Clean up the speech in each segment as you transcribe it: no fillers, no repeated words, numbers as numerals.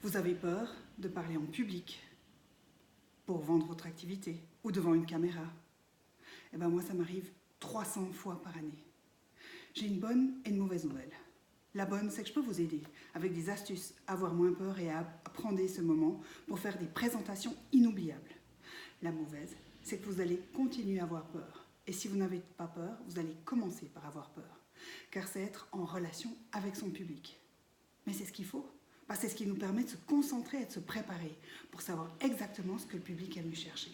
Vous avez peur de parler en public pour vendre votre activité ou devant une caméra. Eh bien moi, ça m'arrive 300 fois par année. J'ai une bonne et une mauvaise nouvelle. La bonne, c'est que je peux vous aider avec des astuces à avoir moins peur et à apprendre ce moment pour faire des présentations inoubliables. La mauvaise, c'est que vous allez continuer à avoir peur. Et si vous n'avez pas peur, vous allez commencer par avoir peur. Car c'est être en relation avec son public. Mais c'est ce qu'il faut. C'est ce qui nous permet de se concentrer et de se préparer pour savoir exactement ce que le public est venu chercher.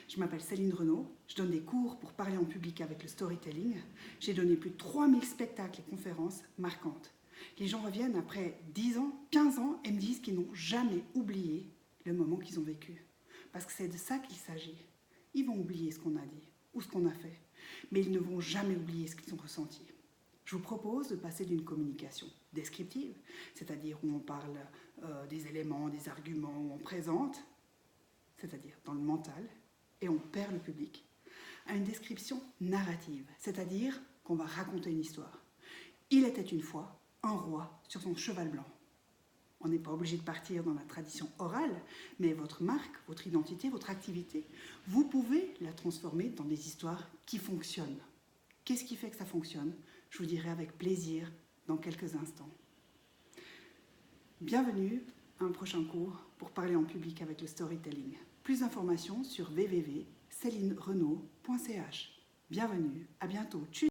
Je m'appelle Céline Renaud, je donne des cours pour parler en public avec le storytelling. J'ai donné plus de 3000 spectacles et conférences marquantes. Les gens reviennent après 10 ans, 15 ans et me disent qu'ils n'ont jamais oublié le moment qu'ils ont vécu. Parce que c'est de ça qu'il s'agit. Ils vont oublier ce qu'on a dit ou ce qu'on a fait, mais ils ne vont jamais oublier ce qu'ils ont ressenti. Je vous propose de passer d'une communication descriptive, c'est-à-dire où on parle des éléments, des arguments, où on présente, c'est-à-dire dans le mental, et on perd le public, à une description narrative, c'est-à-dire qu'on va raconter une histoire. Il était une fois un roi sur son cheval blanc. On n'est pas obligé de partir dans la tradition orale, mais votre marque, votre identité, votre activité, vous pouvez la transformer dans des histoires qui fonctionnent. Qu'est-ce qui fait que ça fonctionne? Je vous dirai avec plaisir dans quelques instants. Bienvenue à un prochain cours pour parler en public avec le storytelling. Plus d'informations sur www.celinerenaud.ch. Bienvenue, à bientôt. Tchuss.